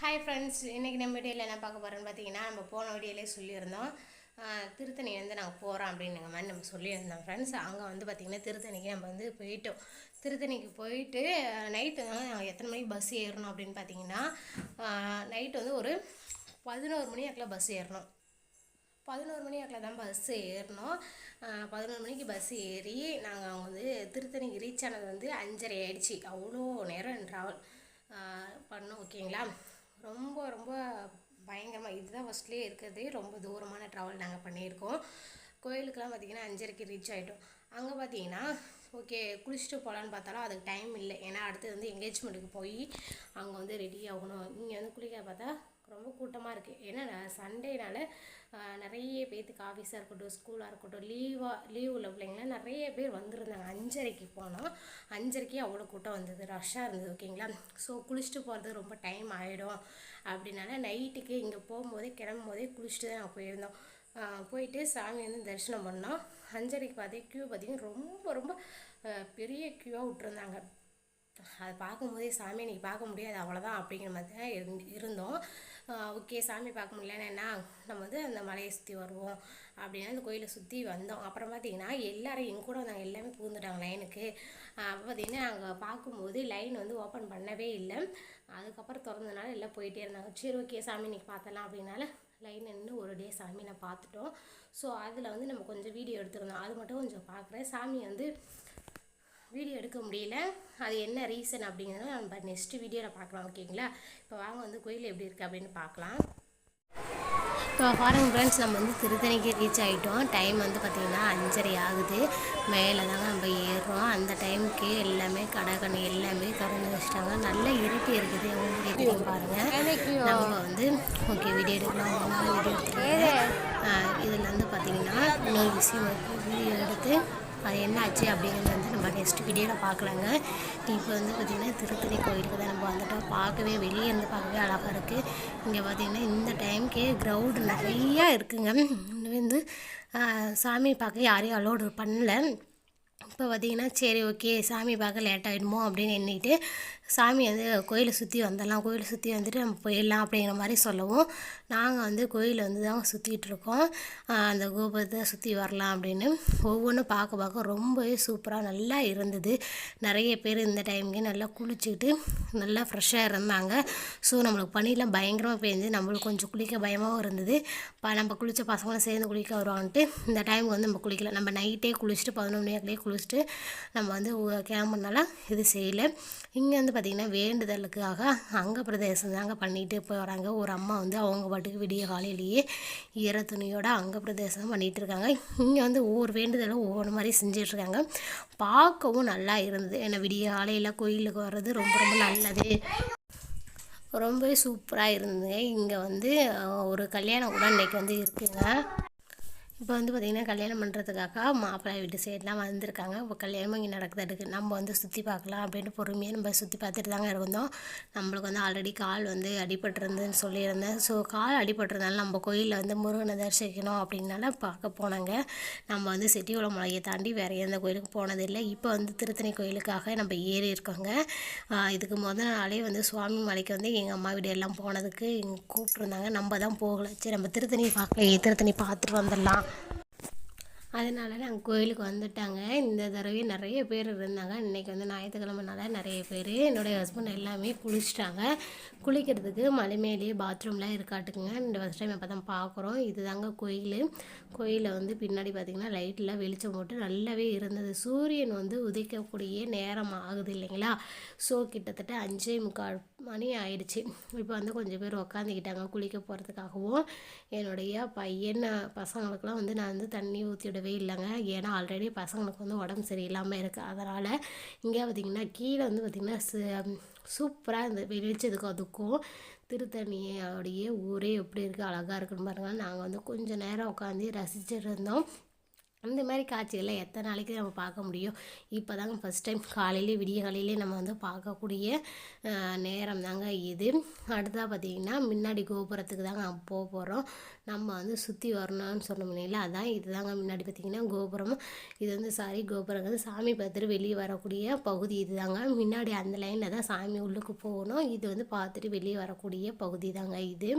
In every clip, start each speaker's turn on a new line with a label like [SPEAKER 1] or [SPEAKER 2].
[SPEAKER 1] Hi friends, இன்றைக்கி நம்ம வீடியோவில் என்ன பார்க்க போகிறோன்னு பார்த்தீங்கன்னா, நம்ம போன வீடியோலே சொல்லியிருந்தோம். திருத்தணி வந்து நாங்கள் போகிறோம் அப்படிங்கிற மாதிரி நம்ம சொல்லியிருந்தோம் ஃப்ரெண்ட்ஸ். அங்கே வந்து பார்த்திங்கன்னா திருத்தணிக்கு நம்ம வந்து போயிட்டோம். திருத்தணிக்கு போயிட்டு நைட்டு நாங்கள் எத்தனை மணிக்கு பஸ் ஏறணும் அப்படின்னு பார்த்தீங்கன்னா, நைட்டு வந்து ஒரு 11 மணி வாக்கில் பஸ் ஏறணும். 11 மணி வாக்கில் தான் பஸ்ஸு ஏறணும். 11 மணிக்கு பஸ் ஏறி நாங்கள் அவங்க வந்து திருத்தணிக்கு ரீச் ஆனது வந்து 5:30 ஆயிடுச்சு. அவ்வளோ நேரம் ட்ராவல் பண்ணோம். ஓகேங்களா, ரொம்ப ரொம்ப பயங்கரமாக இதுதான் ஃபஸ்ட்லேயே இருக்கிறது. ரொம்ப தூரமான ட்ராவல் நாங்கள் பண்ணியிருக்கோம். கோயிலுக்கெலாம் பார்த்திங்கன்னா 5:30க்கு ரீச் ஆகிட்டோம். அங்கே பார்த்தீங்கன்னா ஓகே குளிச்சுட்டு போகலான்னு பார்த்தாலும் அதுக்கு டைம் இல்லை. ஏன்னா அடுத்து வந்து என்கேஜ்மெண்ட்டுக்கு போய் அங்கே வந்து ரெடி ஆகணும். இங்கே வந்து குளிக்க பார்த்தா ரொம்ப கூட்டமாக இருக்குது. ஏன்னா சண்டேனால நிறைய பேர்த்துக்கு ஆஃபீஸாக இருக்கட்டும், ஸ்கூலாக இருக்கட்டும், லீவ் உள்ள பிள்ளைங்களாம் நிறைய பேர் வந்திருந்தாங்க. 5:30க்கு போனோம். 5:30க்கே அவ்வளோ கூட்டம் வந்தது, ரஷ்ஷாக இருந்தது. ஓகேங்களா, ஸோ குளிச்சுட்டு போகிறது ரொம்ப டைம் ஆகிடும் அப்படின்னால நைட்டுக்கு இங்கே போகும்போதே கிளம்பும் போதே குளிச்சுட்டு தான் நாங்கள் போயிருந்தோம். போயிட்டு சாமி வந்து தரிசனம் பண்ணோம். 5:30க்கு பார்த்தே க்யூ பார்த்திங்கன்னா ரொம்ப ரொம்ப பெரிய க்யூவாக விட்டுருந்தாங்க. அதை பார்க்கும்போதே சாமி இன்றைக்கி பார்க்க முடியாது அவ்வளோதான் அப்படிங்கிற மாதிரி தான் இருந்தோம். ஓகே, சாமி பார்க்க முடியலன்னா நம்ம வந்து அந்த மலையை சுற்றி வருவோம் அப்படின்னா அந்த கோயிலை சுற்றி வந்தோம். அப்புறம் பார்த்திங்கன்னா எல்லோரும் எங்க கூட வந்தாங்க, எல்லாமே பூந்துட்டாங்க லைனுக்கு. அப்போ பார்த்திங்கன்னா நாங்கள் பார்க்கும்போது லைன் வந்து ஓப்பன் பண்ணவே இல்லை. அதுக்கப்புறம் திறந்ததுனால எல்லாம் போயிட்டே இருந்தாங்க. சரி ஓகே, சாமி இன்றைக்கி பார்த்தலாம் அப்படின்னால லைன் நின்று ஒரு டே சாமி நான் பார்த்துட்டோம். ஸோ அதில் வந்து நம்ம கொஞ்சம் வீடியோ எடுத்துருந்தோம். அது மட்டும் கொஞ்சம் பார்க்குறேன். சாமி வந்து வீடியோ எடுக்க முடியல, அது என்ன ரீசன் அப்படிங்கிறத நம்ம நெக்ஸ்ட்டு வீடியோவில் பார்க்கலாம். ஓகேங்களா, இப்போ வாங்க வந்து கோயில் எப்படி இருக்குது அப்படின்னு பார்க்கலாம். இப்போ பாருங்கள் ஃப்ரெண்ட்ஸ், நம்ம வந்து திருத்தணிக்கு ரீச் ஆகிட்டோம். டைம் வந்து பார்த்திங்கன்னா 5:30 ஆகுது. மேலே தாங்க நம்ம ஏறுறோம். அந்த டைமுக்கு எல்லாமே கடை எல்லாமே திறந்து வச்சிட்டாங்க. நல்லா இருட்டி இருக்குது. உங்களுக்கு தெரியும் பாருங்கள். நம்ம வந்து ஓகே வீடியோ எடுக்கலாம் வீடியோ எடுத்துருக்கேன். இதில் வந்து பார்த்திங்கன்னா இன்னொரு விஷயம் வீடியோ எடுத்து அது என்ன ஆச்சு அப்படிங்கிறது வந்து நம்ம நெக்ஸ்ட் வீடியோவில் பார்க்கலாங்க. இப்போ வந்து பார்த்திங்கன்னா திருத்தணி கோயிலுக்கு தான் நம்ம வந்துட்டோம். பார்க்கவே வெளியே இருந்து பார்க்கவே அழகாக இருக்குது. இங்கே பார்த்திங்கன்னா இந்த டைமுக்கே க்ரௌடு நிறையா இருக்குங்க. இன்னும் வந்து சாமி பார்க்க யாரையும் அலோடு பண்ணல. இப்போ பார்த்திங்கன்னா சரி ஓகே சாமி பார்க்க லேட் ஆகிடுமோ அப்படின்னு எண்ணிட்டு சாமி வந்து கோயிலை சுற்றி வந்துடலாம், கோயிலை சுற்றி வந்துட்டு நம்ம போயிடலாம் அப்படிங்கிற மாதிரி சொல்லவும் நாங்கள் வந்து கோயிலை வந்து தான் சுற்றிட்டு இருக்கோம். அந்த கோபுரத்தை சுற்றி வரலாம் அப்படின்னு ஒவ்வொன்றும் பார்க்க ரொம்பவே சூப்பராக நல்லா இருந்தது. நிறைய பேர் இந்த டைமுக்கு நல்லா குளிச்சுக்கிட்டு நல்லா ஃப்ரெஷ்ஷாக இருந்தாங்க. ஸோ நம்மளுக்கு பனியெலாம் பயங்கரமாக பெஞ்சு நம்மளுக்கு கொஞ்சம் குளிக்க பயமாகவும் இருந்தது. நம்ம குளித்த பசங்களும் சேர்ந்து குளிக்க வருவான்ட்டு இந்த டைமுக்கு வந்து நம்ம குளிக்கல. நம்ம நைட்டே குளிச்சுட்டு 11 மணிக்குள்ளேயே குளிச்சுட்டு நம்ம வந்து கிளம்புனால இது செய்யலை. இங்கே வந்து பார்த்திங்கன்னா வேண்டுதலுக்காக அங்க பிரதேசம் தாங்க பண்ணிட்டு போய் வராங்க. ஒரு அம்மா வந்து அவங்க பாட்டுக்கு விடிய காலையிலேயே ஈர துணியோட அங்க பிரதேசம் பண்ணிகிட்டு இருக்காங்க. இங்கே வந்து ஒவ்வொரு வேண்டுதலும் ஒவ்வொரு மாதிரி செஞ்சிட்ருக்காங்க. பார்க்கவும் நல்லா இருந்தது. ஏன்னா விடிய காலையில் கோயிலுக்கு வர்றது ரொம்ப ரொம்ப நல்லது. ரொம்பவே சூப்பராக இருந்ததுங்க. இங்கே வந்து ஒரு கல்யாணம் கூட இன்றைக்கி வந்து இருக்குங்க. இப்போ வந்து பார்த்திங்கன்னா கல்யாணம் பண்ணுறதுக்காக மாப்பிள்ளை வீட்டு சைடெலாம் வந்திருக்காங்க. இப்போ கல்யாணமும் இங்கே நடக்குது. நம்ம வந்து சுற்றி பார்க்கலாம் அப்படின்ட்டு பொறுமையாக நம்ம சுற்றி பார்த்துட்டு தாங்க இருந்தோம். நம்மளுக்கு வந்து ஆல்ரெடி கால் வந்து அடிபட்டிருந்துன்னு சொல்லியிருந்தேன். ஸோ கால் அடிபட்டிருந்தாலும் நம்ம கோயிலில் வந்து முருகனை தரிசிக்கணும் அப்படின்னால பார்க்க போனாங்க. நம்ம வந்து செட்டிகுளம் மலையை தாண்டி வேறு எந்த கோயிலுக்கு போனதில்லை. இப்போ வந்து திருத்தணி கோயிலுக்காக நம்ம ஏறி இருக்கோங்க. இதுக்கு முதல் நாளே வந்து சுவாமி மலைக்கு வந்து எங்கள் அம்மா வீடு எல்லாம் போனதுக்கு எங்கள் கூப்பிட்ருந்தாங்க. நம்ம தான் போகலை. சரி நம்ம திருத்தணி பார்க்கலையே, திருத்தணி பார்த்துட்டு வந்துடலாம் அதனால நாங்கள் கோயிலுக்கு வந்துட்டாங்க. இந்த தடவை நிறைய பேர் இருந்தாங்க. இன்றைக்கி வந்து ஞாயிற்றுக்கிழமைனால நிறைய பேர். என்னுடைய ஹஸ்பண்ட் எல்லாமே குளிச்சிட்டாங்க. குளிக்கிறதுக்கு மலை மேலேயே பாத்ரூம்லாம் இருக்காட்டுக்குங்க. இந்த ஃபஸ்ட் டைம் இப்போ தான் பார்க்குறோம். இது தாங்க கோயிலில் வந்து பின்னாடி பார்த்திங்கன்னா லைட்டெலாம் வெளிச்சம் போட்டு நல்லாவே இருந்தது. சூரியன் வந்து உதிக்கக்கூடிய நேரம் ஆகுது இல்லைங்களா. ஸோ கிட்டத்தட்ட 5:45 மணி ஆயிடுச்சு. இப்போ வந்து கொஞ்சம் பேர் உக்காந்துக்கிட்டாங்க குளிக்க போகிறதுக்காகவும். என்னுடைய பசங்களுக்கெலாம் வந்து நான் வந்து தண்ணி ஊற்றி விடவே இல்லைங்க. ஏன்னா ஆல்ரெடி பசங்களுக்கு வந்து உடம்பு சரியில்லாமல் இருக்குது. அதனால் இங்கே பார்த்திங்கன்னா கீழே வந்து பார்த்திங்கன்னா சூப்பராக இந்த வெளிச்சதுக்கும் அதுக்கும் திருத்தணியோடைய ஊரே எப்படி இருக்குது அழகாக இருக்குன்னு பாருங்கள். நாங்கள் வந்து கொஞ்சம் நேரம் உட்காந்து ரசிச்சுட்டு இருந்தோம். இந்த மாதிரி காட்சிகளை எத்தனை நாளைக்கு நம்ம பார்க்க முடியும்? இப்போ தாங்க ஃபஸ்ட் டைம் காலையிலே விடிய காலையிலே நம்ம வந்து பார்க்கக்கூடிய நேரம் தாங்க இது. அடுத்ததாக பார்த்திங்கன்னா முன்னாடி கோபுரத்துக்கு தாங்க போக போகிறோம். நம்ம வந்து சுற்றி வரணும்னு சொன்ன முன்னில அதான் இது தாங்க முன்னாடி பார்த்திங்கன்னா கோபுரம். இது வந்து கோபுரம் வந்து சாமி பார்த்துட்டு வெளியே வரக்கூடிய பகுதி இது தாங்க. முன்னாடி அந்த லைனில் தான் சாமி உள்ளுக்கு போகணும். இது வந்து பார்த்துட்டு வெளியே வரக்கூடிய பகுதி தாங்க இது.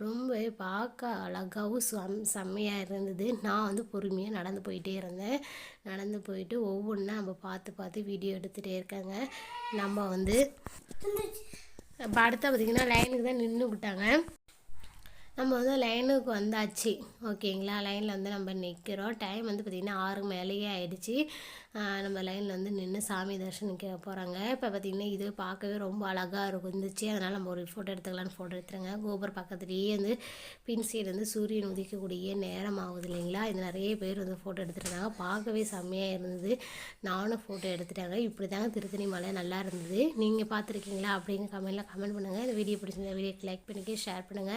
[SPEAKER 1] ரொம்ப பார்க்க அழகாகவும் செம்மையாக இருந்தது. நான் வந்து பொறுமையாக நடந்து போயிட்டே இருந்தேன். நடந்து போயிட்டு ஒவ்வொன்றா நம்ம பார்த்து வீடியோ எடுத்துகிட்டே இருக்காங்க. நம்ம வந்து இப்போ அடுத்த பார்த்திங்கன்னா லைனுக்கு தான் நின்றுக்கிட்டாங்க. நம்ம வந்து லைனுக்கு வந்தாச்சு, ஓகேங்களா. லைனில் வந்து நம்ம நிற்கிறோம். டைம் வந்து பார்த்திங்கன்னா 6 மேலேயே ஆயிடுச்சு. நம்ம லைனில் வந்து நின்று சாமி தரிசனிக்க போகிறாங்க. இப்போ பார்த்திங்கன்னா இது பார்க்கவே ரொம்ப அழகாக இருந்துச்சு. அதனால் நம்ம ஒரு ஃபோட்டோ எடுத்துக்கலான்னு ஃபோட்டோ எடுத்துருங்க. கோபுரம் பக்கத்துலேயே வந்து பின் சைடு வந்து சூரியன் உதிக்கக்கூடிய நேரம் ஆகுது இல்லைங்களா. இது நிறைய பேர் வந்து ஃபோட்டோ எடுத்துருந்தாங்க. பார்க்கவே செம்மையாக இருந்தது. நானும் ஃபோட்டோ எடுத்துட்டாங்க. இப்படி தாங்க திருத்தணி மலை நல்லா இருந்தது. நீங்கள் பார்த்துருக்கீங்களா அப்படின்னு கமெண்ட் பண்ணுங்கள். இந்த வீடியோ பிடிச்சிருந்தா வீடியோக்கு லைக் பண்ணிக்க, ஷேர் பண்ணுங்கள்.